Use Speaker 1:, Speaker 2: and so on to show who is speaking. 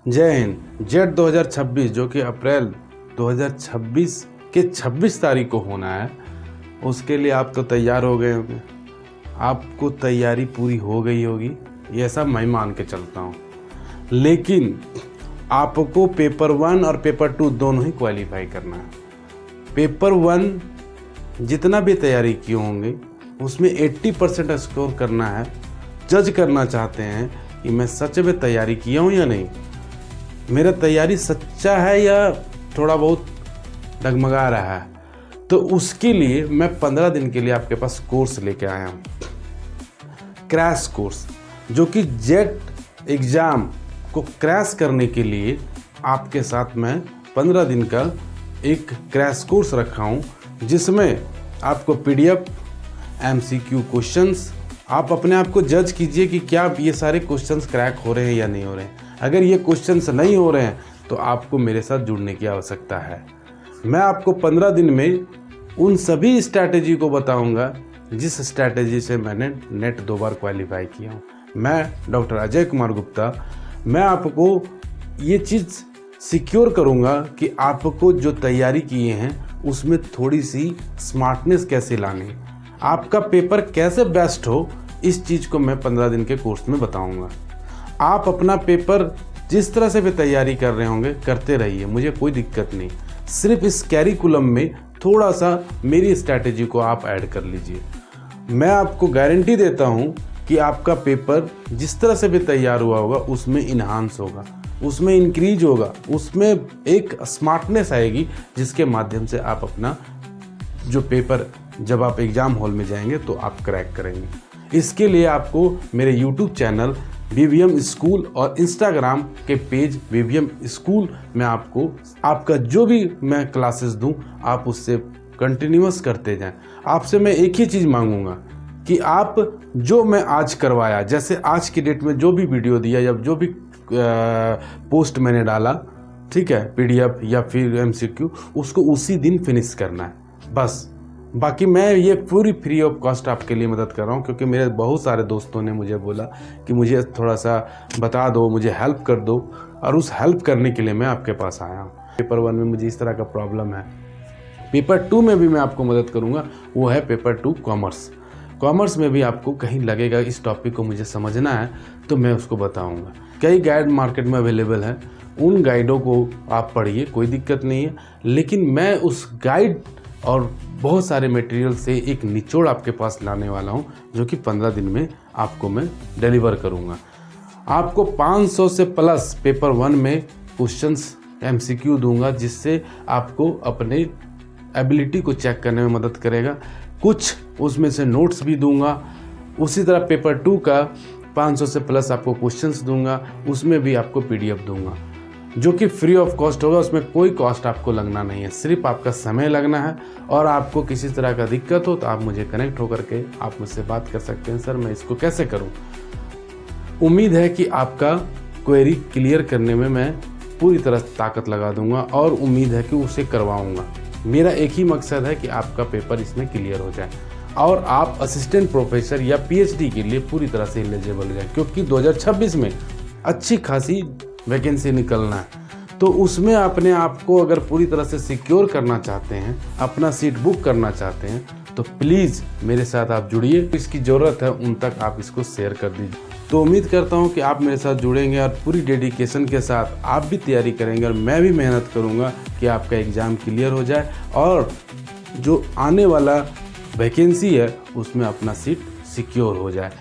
Speaker 1: जय हिंद। जेट 2026 जो कि अप्रैल 2026 के 26 तारीख को होना है, उसके लिए आप तो तैयार हो गए होंगे। आपको तैयारी पूरी हो गई होगी, ये सब मैं मान के चलता हूँ। लेकिन आपको पेपर 1 और पेपर 2 दोनों ही क्वालिफाई करना है। पेपर 1 जितना भी तैयारी किए होंगे उसमें 80% स्कोर करना है। जज करना चाहते हैं कि मैं सच में तैयारी किया हूँ या नहीं, मेरा तैयारी सच्चा है या थोड़ा बहुत डगमगा रहा है। तो उसके लिए मैं 15 दिन के लिए आपके पास कोर्स लेके आया हूँ, क्रैश कोर्स, जो कि जेट एग्ज़ाम को क्रैश करने के लिए आपके साथ मैं 15 दिन का एक क्रैश कोर्स रखा हूँ, जिसमें आपको PDF, MCQ क्वेश्चंस, आप अपने आप को जज कीजिए कि क्या ये सारे क्वेश्चंस क्रैक हो रहे हैं या नहीं हो रहे हैं। अगर ये क्वेश्चंस नहीं हो रहे हैं तो आपको मेरे साथ जुड़ने की आवश्यकता है। मैं आपको 15 दिन में उन सभी स्ट्रैटेजी को बताऊंगा जिस स्ट्रैटेजी से मैंने नेट 2 बार क्वालिफाई किया हूँ। मैं डॉक्टर अजय कुमार गुप्ता, मैं आपको ये चीज़ सिक्योर करूँगा कि आपको जो तैयारी किए हैं उसमें थोड़ी सी स्मार्टनेस कैसे लानी, आपका पेपर कैसे बेस्ट हो, इस चीज़ को मैं 15 दिन के कोर्स में बताऊँगा। आप अपना पेपर जिस तरह से भी तैयारी कर रहे होंगे करते रहिए, मुझे कोई दिक्कत नहीं। सिर्फ इस कैरिकुलम में थोड़ा सा मेरी स्ट्रैटेजी को आप ऐड कर लीजिए। मैं आपको गारंटी देता हूँ कि आपका पेपर जिस तरह से भी तैयार हुआ होगा उसमें इन्हांस होगा, उसमें इंक्रीज होगा, उसमें एक स्मार्टनेस आएगी, जिसके माध्यम से आप अपना जो पेपर जब आप एग्ज़ाम हॉल में जाएंगे तो आप क्रैक करेंगे। इसके लिए आपको मेरे YouTube चैनल VVM स्कूल और इंस्टाग्राम के पेज VVM स्कूल में आपका जो भी मैं क्लासेस दूं आप उससे कंटिन्यूअस करते जाएं। आपसे मैं एक ही चीज़ मांगूंगा कि आप जो मैं आज करवाया, जैसे आज की डेट में जो भी वीडियो दिया या जो भी पोस्ट मैंने डाला, ठीक है, PDF या फिर MCQ, उसको उसी दिन फिनिश करना है बस। बाकी मैं ये पूरी फ्री ऑफ कॉस्ट आपके लिए मदद कर रहा हूँ, क्योंकि मेरे बहुत सारे दोस्तों ने मुझे बोला कि मुझे थोड़ा सा बता दो, मुझे हेल्प कर दो, और उस हेल्प करने के लिए मैं आपके पास आया हूँ। पेपर 1 में मुझे इस तरह का प्रॉब्लम है, पेपर 2 में भी मैं आपको मदद करूँगा, वो है पेपर 2 कॉमर्स। कॉमर्स में भी आपको कहीं लगेगा इस टॉपिक को मुझे समझना है तो मैं उसको बताऊँगा। कई गाइड मार्केट में अवेलेबल है, उन गाइडों को आप पढ़िए, कोई दिक्कत नहीं है। लेकिन मैं उस गाइड और बहुत सारे मटेरियल से एक निचोड़ आपके पास लाने वाला हूं, जो कि 15 दिन में आपको मैं डिलीवर करूंगा। आपको 500 से प्लस पेपर 1 में क्वेश्चंस MCQ दूंगा, जिससे आपको अपने एबिलिटी को चेक करने में मदद करेगा। कुछ उसमें से नोट्स भी दूंगा। उसी तरह पेपर 2 का 500 से प्लस आपको क्वेश्चंस दूंगा, उसमें भी आपको PDF दूंगा, जो कि फ्री ऑफ कॉस्ट होगा। उसमें कोई कॉस्ट आपको लगना नहीं है, सिर्फ आपका समय लगना है। और आपको किसी तरह का दिक्कत हो तो आप मुझे कनेक्ट होकर के आप मुझसे बात कर सकते हैं, सर मैं इसको कैसे करूं। उम्मीद है कि आपका क्वेरी क्लियर करने में मैं पूरी तरह ताकत लगा दूंगा, और उम्मीद है कि उसे करवाऊंगा। मेरा एक ही मकसद है कि आपका पेपर इसमें क्लियर हो जाए और आप असिस्टेंट प्रोफेसर या PhD के लिए पूरी तरह से एलिजिबल हो जाए, क्योंकि 2026 में अच्छी खासी वैकेंसी निकलना है। तो उसमें अपने आप को अगर पूरी तरह से सिक्योर करना चाहते हैं, अपना सीट बुक करना चाहते हैं, तो प्लीज़ मेरे साथ आप जुड़िए। इसकी ज़रूरत है उन तक आप इसको शेयर कर दीजिए। तो उम्मीद करता हूं कि आप मेरे साथ जुड़ेंगे और पूरी डेडिकेशन के साथ आप भी तैयारी करेंगे, और मैं भी मेहनत करूंगा कि आपका एग्ज़ाम क्लियर हो जाए और जो आने वाला वैकेंसी है उसमें अपना सीट सिक्योर हो जाए।